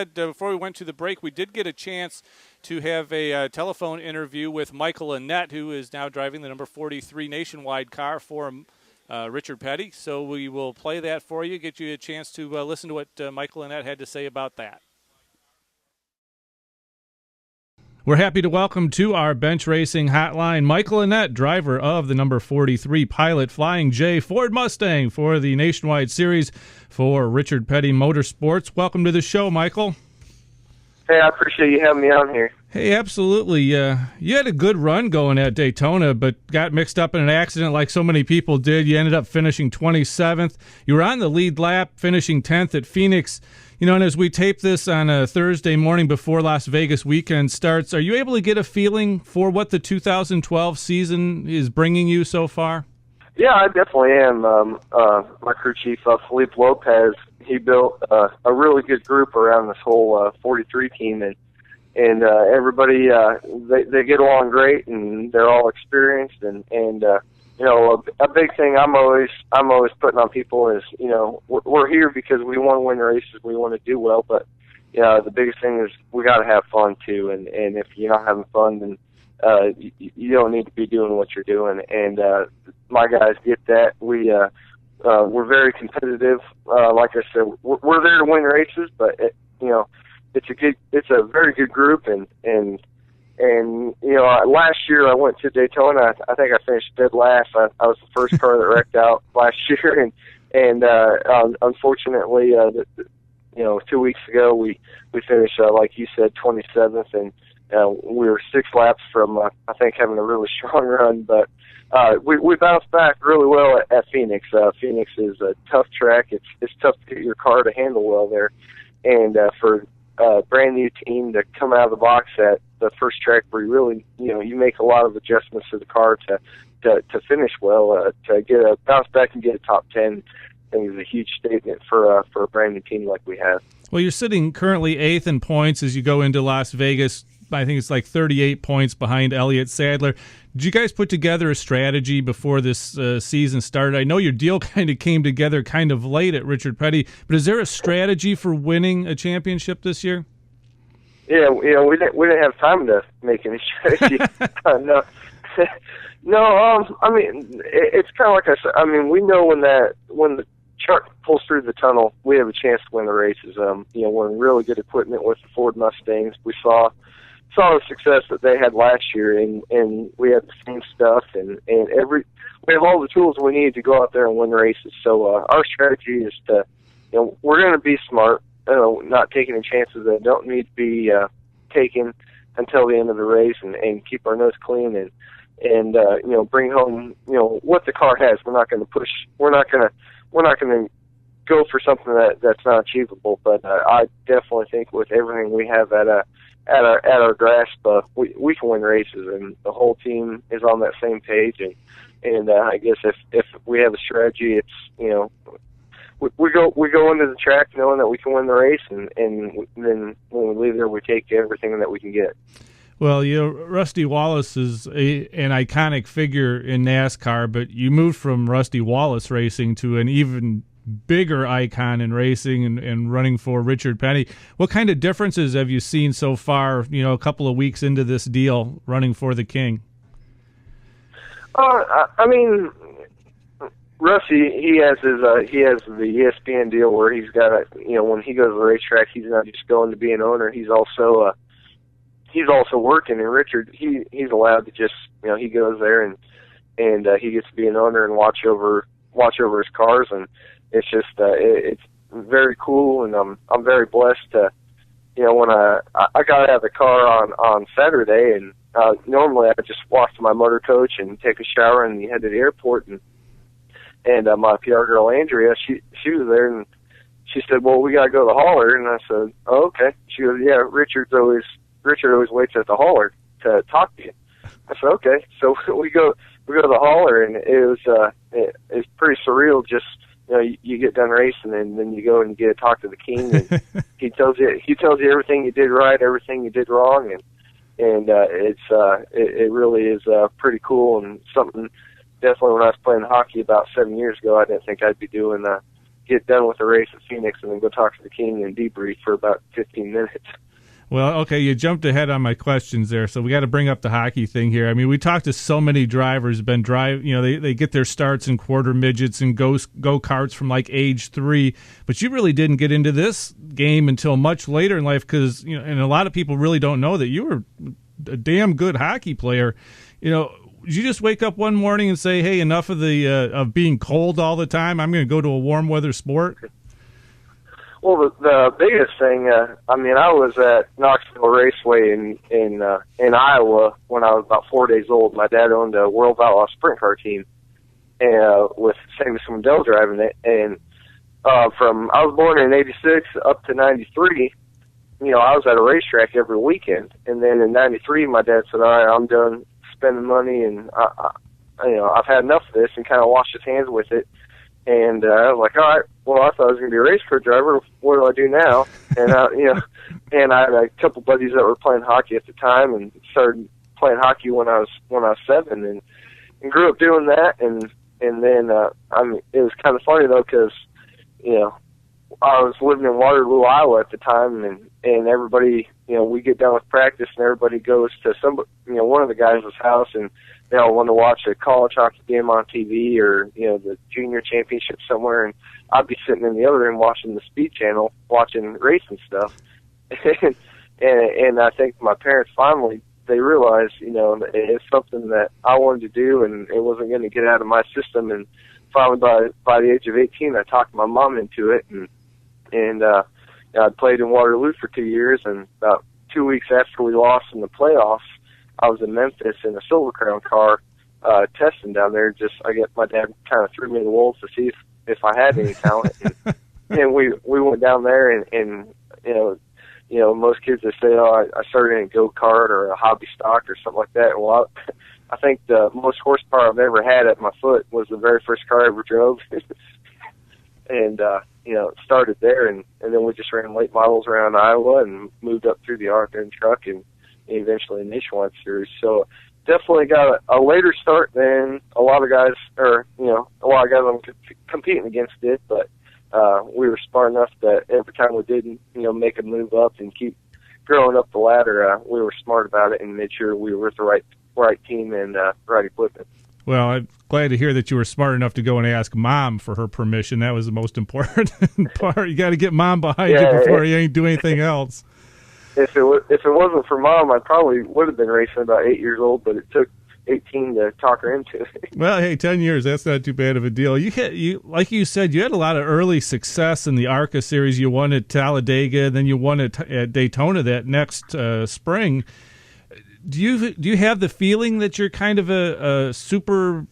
Before we went to the break, we did get a chance to have a telephone interview with Michael Annett, who is now driving the number 43 nationwide car for Richard Petty. So we will play that for you, get you a chance to listen to what Michael Annett had to say about that. We're happy to welcome to our bench racing hotline Michael Annett, driver of the number 43 Pilot Flying J Ford Mustang for the Nationwide Series for Richard Petty Motorsports. Welcome to the show, Michael. Hey, I appreciate you having me on here. Hey, absolutely. You had a good run going at Daytona, but got mixed up in an accident like so many people did. You ended up finishing 27th. You were on the lead lap, finishing 10th at Phoenix. You know, and as we tape this on a Thursday morning before Las Vegas weekend starts, are you able to get a feeling for what the 2012 season is bringing you so far? Yeah, I definitely am. My crew chief, Felipe Lopez, he built a really good group around this whole 43 team, and everybody they get along great, and they're all experienced, and you know, a big thing I'm always putting on people is, you know, we're here because we want to win races, we want to do well, but you know, the biggest thing is we got to have fun too, and if you're not having fun, then you don't need to be doing what you're doing. And my guys get that. We're very competitive. Like I said, we're there to win races, but you know, it's a very good group, and you know, last year I went to Daytona. I think I finished dead last. I was the first car that wrecked out last year, and unfortunately, you know, 2 weeks ago we finished like you said, 27th, and we were 6 laps from I think having a really strong run, but we bounced back really well at Phoenix. Phoenix is a tough track. It's tough to get your car to handle well there, and for a brand new team to come out of the box at the first track where you really, you know, you make a lot of adjustments to the car to finish well, to get a bounce back and get a top 10, I think is a huge statement for a brand new team like we have. Well, you're sitting currently 8th in points as you go into Las Vegas. I think it's like 38 points behind Elliott Sadler. Did you guys put together a strategy before this season started? I know your deal kind of came together kind of late at Richard Petty, but is there a strategy for winning a championship this year? Yeah, you know, we didn't have time to make any strategy. No, no. I mean, it's kind of like I said. I mean, we know when the truck pulls through the tunnel, we have a chance to win the races. You know, we're in really good equipment with the Ford Mustangs. We saw the success that they had last year, and we have the same stuff, and we have all the tools we need to go out there and win races. So our strategy is to, you know, we're going to be smart, you know, not taking any chances that don't need to be taken until the end of the race, and keep our nose clean, and you know, bring home, you know, what the car has. We're not going to push. We're not going to go for something that's not achievable. But I definitely think with everything we have at our grasp, we can win races, and the whole team is on that same page. And I guess if we have a strategy, it's, you know, we go into the track knowing that we can win the race, and then when we leave there, we take everything that we can get. Well, you know, Rusty Wallace is an iconic figure in NASCAR, but you moved from Rusty Wallace racing to an even bigger icon in racing and running for Richard Petty. What kind of differences have you seen so far, you know, a couple of weeks into this deal running for the King? I mean, Rusty, he has the ESPN deal where he's got a, you know, when he goes to the racetrack, he's not just going to be an owner. He's also working. And Richard, he's allowed to just, you know, he goes there and he gets to be an owner and watch over his cars, and it's just it's very cool. And I'm very blessed to, you know, when I got out of the car on Saturday, and normally I just walk to my motor coach and take a shower and head to the airport, and my PR girl Andrea, she was there, and she said, "Well, we gotta go to the hauler," and I said, "Oh, okay." She goes, "Yeah, Richard always waits at the hauler to talk to you." I said, "Okay." So we go to the hauler, and it's pretty surreal. Just, you know, you get done racing, and then you go and you get to talk to the King, and he tells you everything you did right, everything you did wrong, and it really is pretty cool, and something definitely when I was playing hockey about 7 years ago, I didn't think I'd be doing get done with the race at Phoenix and then go talk to the king and debrief for about 15 minutes. Well, okay, you jumped ahead on my questions there, so we got to bring up the hockey thing here. I mean, we talked to so many drivers, they get their starts in quarter midgets and go-karts from like age 3, but you really didn't get into this game until much later in life because, and a lot of people really don't know that you were a damn good hockey player. Did you just wake up one morning and say, hey, enough of of being cold all the time, I'm going to go to a warm weather sport? Well, the biggest thing, I was at Knoxville Raceway in Iowa when I was about 4 days old. My dad owned a World Outlaw sprint car team, with Sammy Swindell driving it. And I was born in '86 up to '93. I was at a racetrack every weekend. And then in '93, my dad said, "All right, I'm done spending money, and I've had enough of this," and kind of washed his hands with it. And I was like, all right, well, I thought I was going to be a race car driver. What do I do now? And and I had a couple buddies that were playing hockey at the time, and started playing hockey when I was 7, and grew up doing that. And then it was kind of funny though, because I was living in Waterloo, Iowa at the time, and everybody, we get done with practice, and everybody goes to one of the guys' house, and they all want to watch a college hockey game on TV or, the junior championship somewhere, and I'd be sitting in the other room watching the Speed Channel, watching racing stuff. and I think my parents finally, they realized, it's something that I wanted to do, and it wasn't going to get out of my system. And finally, by the age of 18, I talked my mom into it, and I played in Waterloo for 2 years, and about 2 weeks after we lost in the playoffs, I was in Memphis in a Silver Crown car, testing down there. My dad kind of threw me in the wolves to see if I had any talent. And we went down there, and most kids, they say, oh, I started in a go-kart or a hobby stock or something like that. Well, I think the most horsepower I've ever had at my foot was the very first car I ever drove. And, it started there, and then we just ran late models around Iowa and moved up through the Arthur truck and eventually a nationwide series. So definitely got a later start than a lot of guys, I'm competing against did, but we were smart enough that every time we did, make a move up and keep growing up the ladder, we were smart about it and made sure we were with the right team and right equipment. Well, I'm glad to hear that you were smart enough to go and ask Mom for her permission. That was the most important part. You got to get Mom behind you before you ain't do anything else. If it wasn't for Mom, I probably would have been racing about 8 years old, but it took 18 to talk her into it. Well, hey, 10 years, that's not too bad of a deal. You like you said, you had a lot of early success in the ARCA series. You won at Talladega, then you won at Daytona that next spring. Do you have the feeling that you're kind of a super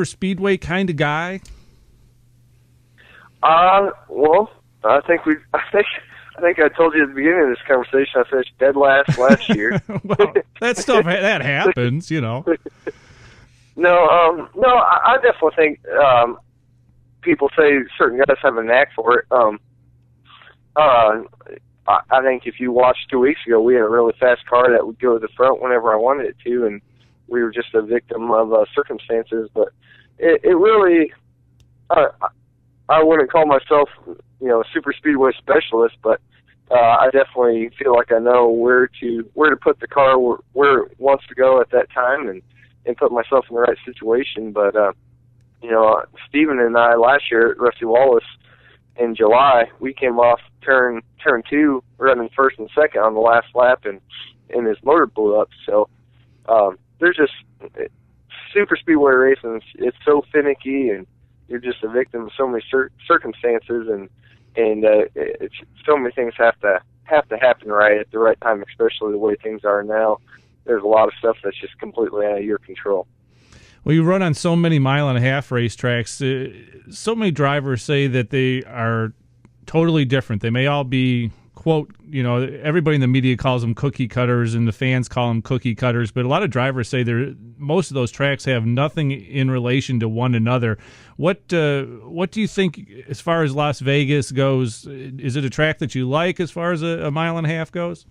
speedway kind of guy? Well, I think I told you at the beginning of this conversation I finished dead last year. Well, that happens, No, I definitely think people say certain guys have a knack for it. I think if you watched 2 weeks ago, we had a really fast car that would go to the front whenever I wanted it to, and we were just a victim of circumstances. But it really, I wouldn't call myself, a super speedway specialist, but I definitely feel like I know where to put the car where it wants to go at that time, and put myself in the right situation. But Steven and I last year at Rusty Wallace in July, we came off turn 2, running first and second on the last lap, and his motor blew up. So there's just super speedway racing. It's so finicky, and you're just a victim of so many circumstances, and it's so many things have to happen right at the right time, especially the way things are now. There's a lot of stuff that's just completely out of your control. Well, you run on so many mile-and-a-half racetracks. So many drivers say that they are totally different. They may all be, quote, everybody in the media calls them cookie cutters and the fans call them cookie cutters, but a lot of drivers say most of those tracks have nothing in relation to one another. What do you think as far as Las Vegas goes? Is it a track that you like as far as a mile-and-a-half goes?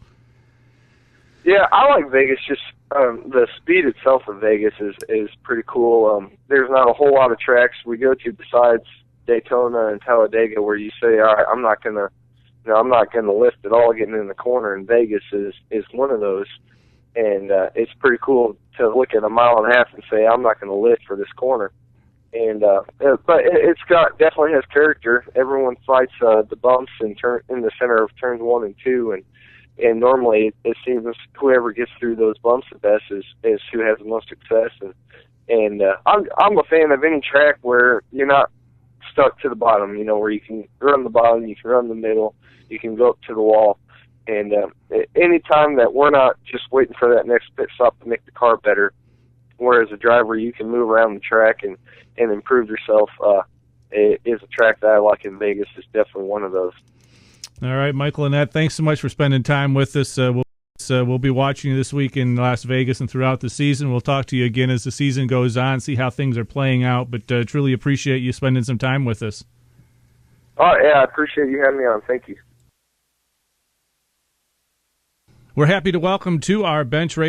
Yeah, I like Vegas. Just the speed itself of Vegas is pretty cool. There's not a whole lot of tracks we go to besides Daytona and Talladega where you say, all right, I'm not gonna lift at all getting in the corner. And Vegas is one of those, and it's pretty cool to look at a mile and a half and say, I'm not gonna lift for this corner. And but it's definitely has character. Everyone fights the bumps in the center of turns 1 and 2, and normally it seems whoever gets through those bumps the best is who has the most success. And I'm a fan of any track where you're not stuck to the bottom. Where you can run the bottom, you can run the middle, you can go up to the wall. And any time that we're not just waiting for that next pit stop to make the car better, whereas a driver you can move around the track and improve yourself, is a track that I like in Vegas. Is definitely one of those. All right, Michael Annett, thanks so much for spending time with us. We'll be watching you this week in Las Vegas and throughout the season. We'll talk to you again as the season goes on, see how things are playing out, but truly appreciate you spending some time with us. Oh, yeah, I appreciate you having me on. Thank you. We're happy to welcome to our bench race